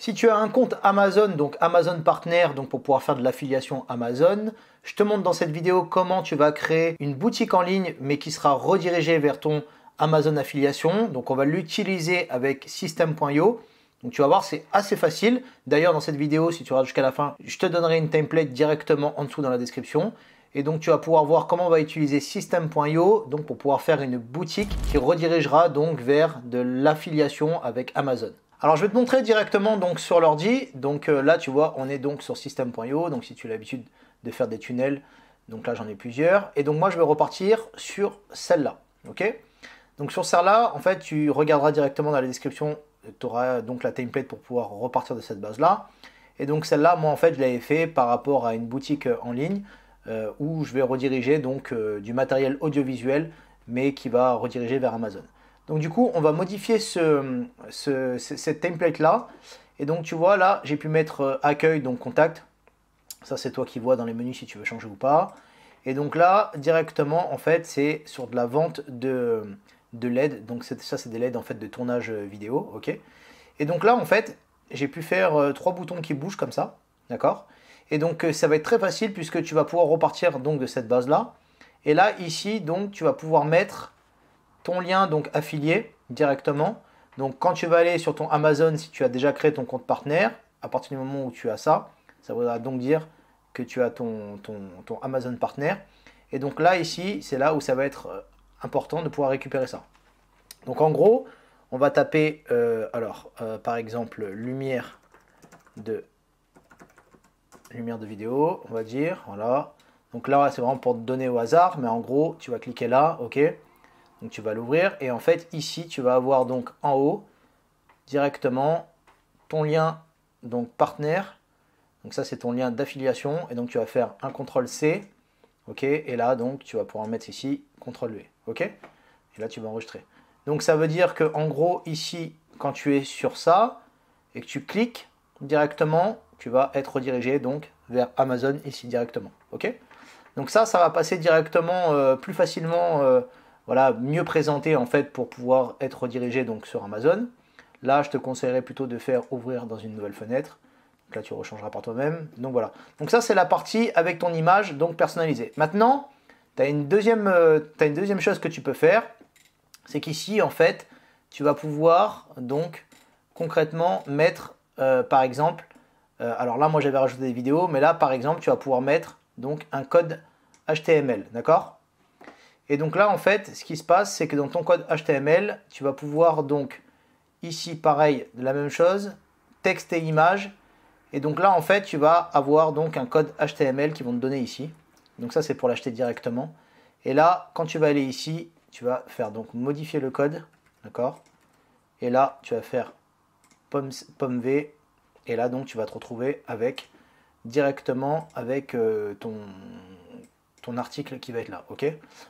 Si tu as un compte Amazon, donc Amazon Partner, donc pour pouvoir faire de l'affiliation Amazon, je te montre dans cette vidéo comment tu vas créer une boutique en ligne, mais qui sera redirigée vers ton Amazon Affiliation. Donc on va l'utiliser avec System.io. Donc tu vas voir, c'est assez facile. D'ailleurs, dans cette vidéo, si tu regardes jusqu'à la fin, je te donnerai une template directement en dessous dans la description. Et donc tu vas pouvoir voir comment on va utiliser System.io donc pour pouvoir faire une boutique qui redirigera donc vers de l'affiliation avec Amazon. Alors je vais te montrer directement donc sur l'ordi. Donc là tu vois, on est donc sur System.io. Donc si tu as l'habitude de faire des tunnels, donc là j'en ai plusieurs. Et donc moi je vais repartir sur celle-là. Ok. Donc sur celle-là, en fait tu regarderas directement dans la description. Tu auras donc la template pour pouvoir repartir de cette base-là. Et donc celle-là, moi en fait je l'avais fait par rapport à une boutique en ligne où je vais rediriger donc du matériel audiovisuel, mais qui va rediriger vers Amazon. Donc du coup, on va modifier cette template-là. Et donc tu vois, là, j'ai pu mettre accueil, donc contact. Ça, c'est toi qui vois dans les menus si tu veux changer ou pas. Et donc là, directement, en fait, c'est sur de la vente de LED. Donc ça, c'est des LED en fait de tournage vidéo, ok. Et donc là, en fait, j'ai pu faire 3 boutons qui bougent comme ça, d'accord. Et donc ça va être très facile puisque tu vas pouvoir repartir donc de cette base-là. Et là, ici, donc, tu vas pouvoir mettre ton lien donc affilié directement. Donc quand tu vas aller sur ton Amazon, si tu as déjà créé ton compte partenaire, à partir du moment où tu as ça, ça voudra donc dire que tu as ton Amazon partenaire. Et donc là, ici, c'est là où ça va être important de pouvoir récupérer ça. Donc en gros, on va taper, par exemple, lumière de vidéo, on va dire, voilà. Donc là, c'est vraiment pour te donner au hasard, mais en gros, tu vas cliquer là, ok. Donc tu vas l'ouvrir et en fait ici tu vas avoir donc en haut directement ton lien donc partenaire. Donc ça c'est ton lien d'affiliation et donc tu vas faire un CTRL-C, ok. Et là donc tu vas pouvoir mettre ici CTRL-V, ok. Et là tu vas enregistrer. Donc ça veut dire que en gros ici quand tu es sur ça et que tu cliques directement, tu vas être redirigé donc vers Amazon ici directement, ok. Donc ça va passer directement plus facilement. Voilà, mieux présenté en fait pour pouvoir être redirigé donc sur Amazon. Là, je te conseillerais plutôt de faire ouvrir dans une nouvelle fenêtre. Donc là, tu rechangeras par toi-même. Donc voilà. Donc ça, c'est la partie avec ton image donc personnalisée. Maintenant, tu as une deuxième chose que tu peux faire. C'est qu'ici, en fait, tu vas pouvoir donc concrètement mettre, par exemple, alors là, moi, j'avais rajouté des vidéos, mais là, par exemple, tu vas pouvoir mettre donc un code HTML, d'accord ? Et donc là, en fait, ce qui se passe, c'est que dans ton code HTML, tu vas pouvoir donc, ici, pareil, de la même chose, texte et image. Et donc là, en fait, tu vas avoir donc un code HTML qui vont te donner ici. Donc ça, c'est pour l'acheter directement. Et là, quand tu vas aller ici, tu vas faire donc modifier le code, d'accord. Et là, tu vas faire pomme V. Et là, donc, tu vas te retrouver avec directement avec ton article qui va être là, ok.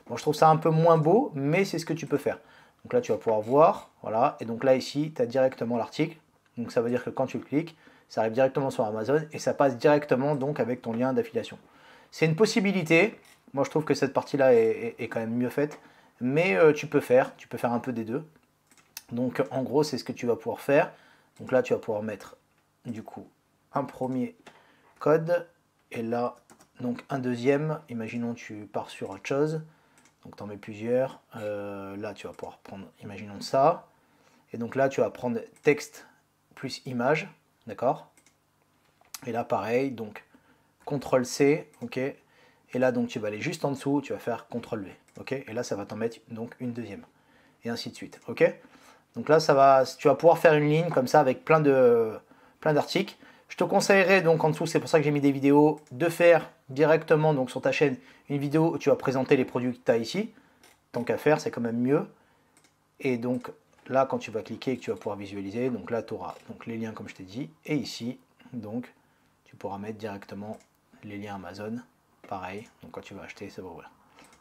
Bon, je trouve ça un peu moins beau, mais c'est ce que tu peux faire. Donc là, tu vas pouvoir voir, voilà, et donc là, ici, tu as directement l'article. Donc ça veut dire que quand tu cliques, ça arrive directement sur Amazon et ça passe directement donc avec ton lien d'affiliation. C'est une possibilité. Moi, je trouve que cette partie-là est quand même mieux faite, mais tu peux faire un peu des deux. Donc en gros, c'est ce que tu vas pouvoir faire. Donc là, tu vas pouvoir mettre du coup un premier code et là donc un deuxième. Imaginons tu pars sur autre chose, donc tu en mets plusieurs. Là tu vas pouvoir prendre, imaginons ça, et donc là tu vas prendre texte plus image, d'accord. Et là pareil, donc CTRL C, ok. Et là donc tu vas aller juste en dessous, tu vas faire CTRL V, ok. Et là ça va t'en mettre donc une deuxième et ainsi de suite, ok. Donc là tu vas pouvoir faire une ligne comme ça avec plein d'articles. Je te conseillerais donc en dessous, c'est pour ça que j'ai mis des vidéos, de faire directement donc sur ta chaîne une vidéo où tu vas présenter les produits que tu as ici. Tant qu'à faire, c'est quand même mieux. Et donc là, quand tu vas cliquer et que tu vas pouvoir visualiser, donc là tu auras donc les liens comme je t'ai dit. Et ici, donc tu pourras mettre directement les liens Amazon. Pareil, donc quand tu vas acheter, ça va ouvrir.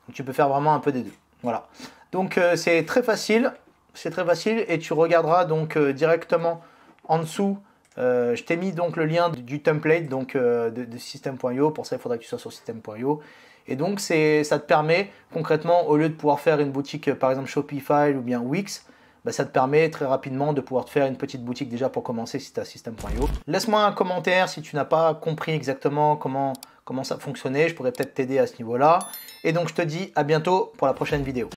Donc tu peux faire vraiment un peu des deux. Voilà. Donc c'est très facile. C'est très facile et tu regarderas donc directement en dessous. Je t'ai mis donc le lien du template donc, de System.io. Pour ça, il faudra que tu sois sur System.io. Et donc, ça te permet concrètement, au lieu de pouvoir faire une boutique, par exemple Shopify ou bien Wix, bah, ça te permet très rapidement de pouvoir te faire une petite boutique déjà pour commencer si tu as System.io. Laisse-moi un commentaire si tu n'as pas compris exactement comment ça fonctionnait. Je pourrais peut-être t'aider à ce niveau-là. Et donc je te dis à bientôt pour la prochaine vidéo.